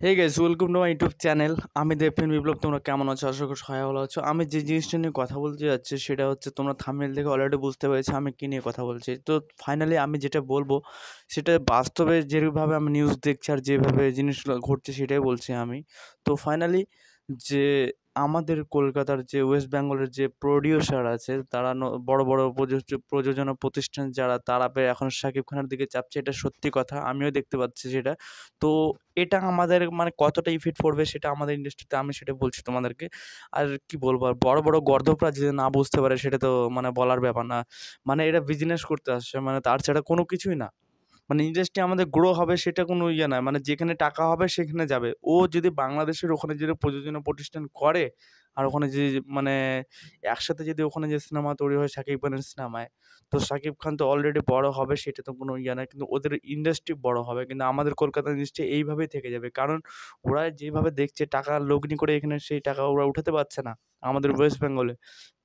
Hey guys, welcome to my YouTube channel. আমি দেবপ্রেম বিপ্লব। তোমরা কেমন আছো? আশা করি সবাই ভালো আছো। আমি যে জিনিসটা নিয়ে কথা বলতে যাচ্ছি সেটা হচ্ছে, তোমরা থাম্বনেল দেখে অলরেডি বুঝতে পেরেছো আমি কী নিয়ে কথা বলছি। তো ফাইনালি আমি যেটা বলবো সেটা বাস্তবে যেভাবে আমি নিউজ দেখছি আর যেভাবে জিনিসগুলো ঘটছে সেটাই বলছি আমি। তো ফাইনালি যে আমাদের কলকাতার যে ওয়েস্ট বেঙ্গলের যে প্রডিউসার আছে তারা বড় বড় প্রযোজনা প্রতিষ্ঠান যারা তারা এখন শাকিব খানের দিকে চাপছে, এটা সত্যি কথা, আমিও দেখতে পাচ্ছি সেটা। তো এটা আমাদের মানে কতটা ইফেক্ট পড়বে সেটা আমাদের ইন্ডাস্ট্রিতে, আমি সেটা বলছি তোমাদেরকে। আর কি বলবো, আর বড় বড় গর্দভরা যদি না বুঝতে পারে সেটা তো মানে বলার ব্যাপার না। মানে এরা বিজনেস করতে আসছে, মানে তার ছাড়া কোনো কিছুই না। মানে ইন্ডাস্ট্রি আমাদের গ্রো হবে সেটা কোনো ইয়ে না, মানে যেখানে টাকা হবে সেখানে যাবে। ও যদি বাংলাদেশের ওখানে যদি প্রযোজনা প্রতিষ্ঠান করে আর ওখানে যে মানে একসাথে যদি ওখানে যে সিনেমা তৈরি হয় শাকিব খানের সিনেমায়, তো শাকিব খান তো অলরেডি বড় হবে, সেটা তো কোনো ইয়ে না, কিন্তু ওদের ইন্ডাস্ট্রি বড় হবে। কিন্তু আমাদের কলকাতার ইন্ডাস্ট্রি এইভাবেই থেকে যাবে, কারণ ওরা যেভাবে দেখছে টাকা লগ্নি করে এখানে সেই টাকা ওরা উঠাতে পারছে না আমাদের ওয়েস্ট বেঙ্গলে।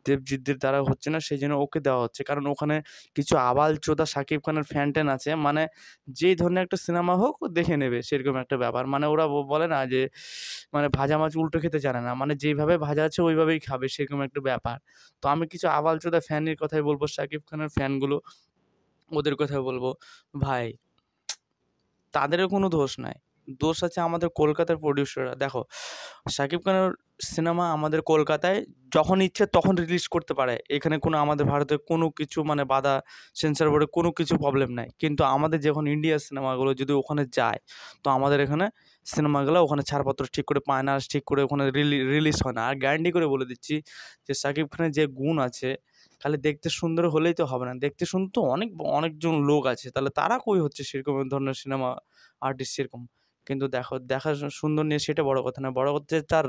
দেবজিৎদের দ্বারা হচ্ছে না, সেই জন্য ওকে দেওয়া হচ্ছে, কারণ ওখানে কিছু আবালচোদা শাকিব খানের ফ্যান ট্যান আছে, মানে যেই ধরনের একটা সিনেমা হোক ও দেখে নেবে সেরকম একটা ব্যাপার। মানে ওরা বলে না যে মানে ভাজা মাছ উল্টো খেতে জানে না, মানে যেইভাবে ভাজা আছে ওইভাবেই খাবে সেরকম একটা ব্যাপার। তো আমি কিছু আবালচোদা ফ্যানের কথাই বলবো, শাকিব খানের ফ্যানগুলো, ওদের কথাই বলবো। ভাই, তাদেরও কোনো দোষ নাই। দোষ আছে আমাদের কলকাতার প্রডিউসাররা। দেখো, শাকিব খানের সিনেমা আমাদের কলকাতায় যখন ইচ্ছে তখন রিলিজ করতে পারে। এখানে কোনো আমাদের ভারতে কোনো কিছু মানে বাধা, সেন্সর বোর্ডে কোনো কিছু প্রবলেম নাই। কিন্তু আমাদের যখন ইন্ডিয়ার সিনেমাগুলো যদি ওখানে যায়, তো আমাদের এখানে সিনেমাগুলো ওখানে ছাড়পত্র ঠিক করে পায় না, ঠিক করে ওখানে রিলিজ হয় না। আর গ্যারান্টি করে বলে দিচ্ছি যে শাকিব খানের যে গুণ আছে, খালি দেখতে সুন্দর হলেই তো হবে না। দেখতে শুনতে তো অনেকজন লোক আছে, তাহলে তারা কই হচ্ছে সেরকম ধরনের সিনেমা আর্টিস্ট সেরকম। কিন্তু দেখো, দেখা সুন্দর নিয়ে সেটা বড় কথা না, বড় কথা হচ্ছে তার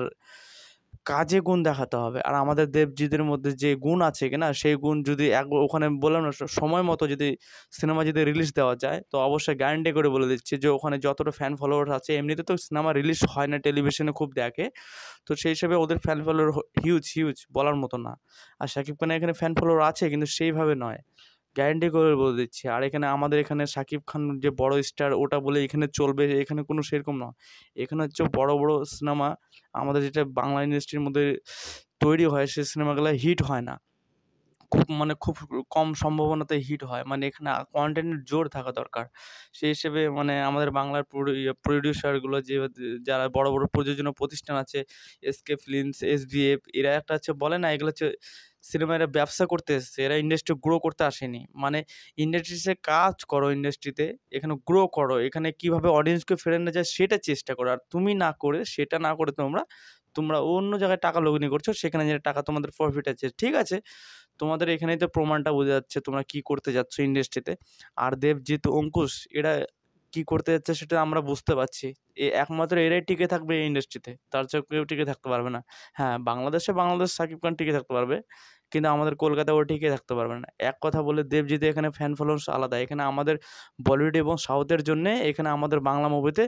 কাজে গুণ দেখাতে হবে। আর আমাদের দেবজিতের মধ্যে যে গুণ আছে কিনা, সেই গুণ যদি ওখানে বললাম না, সময় মতো যদি সিনেমা যদি রিলিজ দেওয়া যায়, তো অবশ্যই গ্যারান্টি করে বলে দিচ্ছি যে ওখানে যতটা ফ্যান ফলোয়ার আছে, এমনিতে তো সিনেমা রিলিজ হয় না, টেলিভিশনে খুব দেখে, তো সেই হিসেবে ওদের ফ্যান ফলোয়ার হিউজ হিউজ বলার মতো না। আর শাকিব খানের এখানে ফ্যান ফলোয়ার আছে কিন্তু সেইভাবে নয়, গ্যারান্টি করে বলে দিচ্ছি। আর এখানে আমাদের এখানে শাকিব খান যে বড় স্টার ওটা বলে এখানে চলবে, এখানে কোনো সেরকম নয়। এখানে হচ্ছে বড় বড় সিনেমা আমাদের যেটা বাংলা ইন্ডাস্ট্রির মধ্যে তৈরি হয়, সেই সিনেমাগুলো হিট হয় না, খুব কম সম্ভাবনাতে হিট হয়। মানে এখানে কন্টেন্টের জোর থাকা দরকার। সেই হিসেবে মানে আমাদের বাংলার প্রডিউসারগুলো যারা বড় বড় প্রযোজনা প্রতিষ্ঠান আছে, এসকে ফিল্মস, এসভিএফ, এরা একটা হচ্ছে বলে না, এগুলো হচ্ছে সিনেমা, এরা ব্যবসা করতে এসেছে, এরা ইন্ডাস্ট্রি গ্রো করতে আসেনি। মানে ইন্ডাস্ট্রিতে কাজ করো, ইন্ডাস্ট্রিতে এখানে গ্রো করো, এখানে কীভাবে অডিয়েন্সকে ফেরানো যায় সেটা চেষ্টা করো। আর তুমি না করে, সেটা না করে তোমরা তোমরা অন্য জায়গায় টাকা লগ্নি করছো, সেখানে যে টাকা তোমাদের প্রফিট আছে, ঠিক আছে, তোমাদের এখানেই তো প্রমাণটা বোঝা যাচ্ছে তোমরা কি করতে যাচ্ছ ইন্ডাস্ট্রিতে। আর দেবজিৎ, অঙ্কুশ, এরা কি করতে যাচ্ছে সেটা আমরা বুঝতে পারছি। একমাত্র এরাই টিকে থাকবে এই ইন্ডাস্ট্রিতে, তার চেয়ে কেউ টিকে থাকতে পারবে না। হ্যাঁ, বাংলাদেশ শাকিব খান টিকে থাকতে পারবে, কিন্তু আমাদের কলকাতায় ও টিকে থাকতে পারবে না। এক কথা বলে, দেবজিৎ এখানে ফ্যান ফলোয়ার্স আলাদা। এখানে আমাদের বলিউড এবং সাউথের জন্যে এখানে আমাদের বাংলা মুভিতে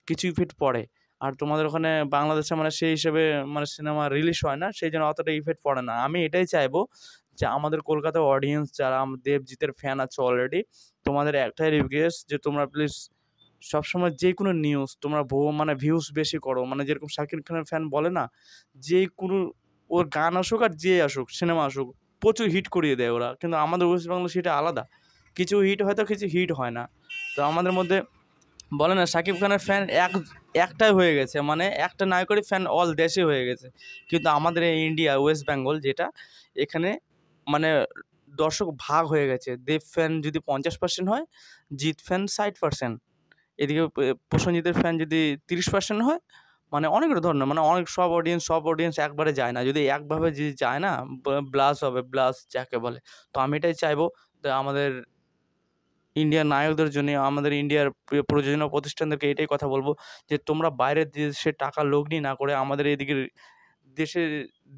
কিছু ইফেক্ট পড়ে। আর তোমাদের ওখানে বাংলাদেশে মানে সেই হিসেবে মানে সিনেমা রিলিজ হয় না, সেই জন্য অতটা ইফেক্ট পড়ে না। আমি এটাই চাইবো যে আমাদের কলকাতার অডিয়েন্স যারা দেবজিতের ফ্যান আছে অলরেডি, তোমাদের একটাই রিকোয়েস্ট যে তোমরা প্লিজ সবসময় যে কোনো নিউজ তোমরা মানে ভিউজ বেশি করো। মানে যেরকম শাকিব খানের ফ্যান বলে না, যে কোনো ওর গান আসুক আর যে আসুক, সিনেমা আসুক, প্রচুর হিট করিয়ে দেয় ওরা। কিন্তু আমাদের ওয়েস্ট বেঙ্গল সেটা আলাদা, কিছু হিট হয়তো, কিছু হিট হয় না। তো আমাদের মধ্যে বলে না, শাকিব খানের ফ্যান একটাই হয়ে গেছে, মানে একটা নায়কেরই ফ্যান অল দেশে হয়ে গেছে। কিন্তু আমাদের এই ইন্ডিয়া ওয়েস্ট বেঙ্গল যেটা, এখানে মানে দর্শক ভাগ হয়ে গেছে। দেব ফ্যান যদি 50% হয়, জিৎ ফ্যান 60%, এদিকে প্রসেনজিতের ফ্যান যদি 30% হয়, মানে অনেক ধরনের, মানে অনেক সব অডিয়েন্স একবারে যায় না। যদি একভাবে যদি যায় না, ব্লাস হবে, ব্লাস যাকে বলে। তো আমি এটাই চাইবো যে আমাদের ইন্ডিয়ার নায়কদের জন্য, আমাদের ইন্ডিয়ার প্রযোজনা প্রতিষ্ঠানদেরকে এটাই কথা বলবো যে তোমরা বাইরের দেশে টাকা লগ্নি না করে আমাদের এদিকে দেশের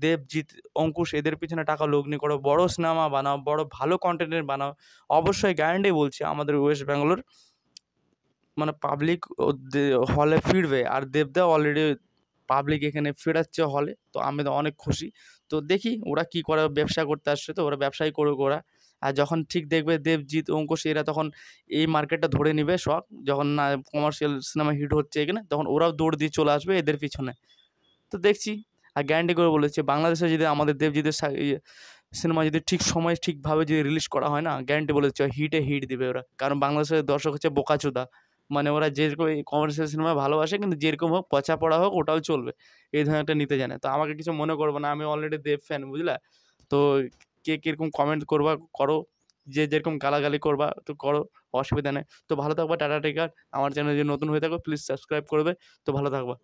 দেবজিৎ, অঙ্কুশ, এদের পিছনে টাকা লগ্নি করো, বড় সিনেমা বানাও, বড় ভালো কন্টেন্টের বানাও। অবশ্যই গ্যারান্টি বলছি, আমাদের ওয়েস্ট বেঙ্গলের মানে পাবলিক হলে ফিরবে। আর দেবদা অলরেডি পাবলিক এখানে ফেরাচ্ছে হলে, তো আমি তো অনেক খুশি। তো দেখি ওরা কি করে, ব্যবসা করতে আসছে তো ওরা ব্যবসাই করুক ওরা। আর যখন ঠিক দেখবে দেবজিৎ, অঙ্কুশ এরা তখন এই মার্কেটটা ধরে নিবে শখ, যখন না কমার্শিয়াল সিনেমা হিট হচ্ছে এখানে, তখন ওরাও দৌড় দিয়ে চলে আসবে এদের পিছনে। তো দেখছি, আর গ্যারান্টি করে বলেছি বাংলাদেশে যদি আমাদের দেবজিতের সিনেমা যদি ঠিক সময়ে ঠিকভাবে যদি রিলিজ করা হয় না, গ্যারান্টি বলে দিচ্ছি হিটে হিট দিবে ওরা। কারণ বাংলাদেশের দর্শক হচ্ছে বোকাচোদা। মানে ওরা যেরকম এই কমার্শিয়াল সিনেমা ভালোবাসে, কিন্তু যেরকম হোক পচা পড়া হোক ওটাও চলবে। এই ধরনের একটা নিতে জানে। তো আমাকে কিছু মনে করবে না, আমি অলরেডি দেব ফ্যান, বুঝলা? তো কে কিরকম কমেন্ট করবা করো, যে যেরকম গালাগালি করবা তো করো, অসুবিধা নেই। তো ভালো থাকবা, টাটা টেক কেয়ার। আমার চ্যানেল যদি নতুন হয়ে থাকো প্লিজ সাবস্ক্রাইব করবে। তো ভালো থাকবা।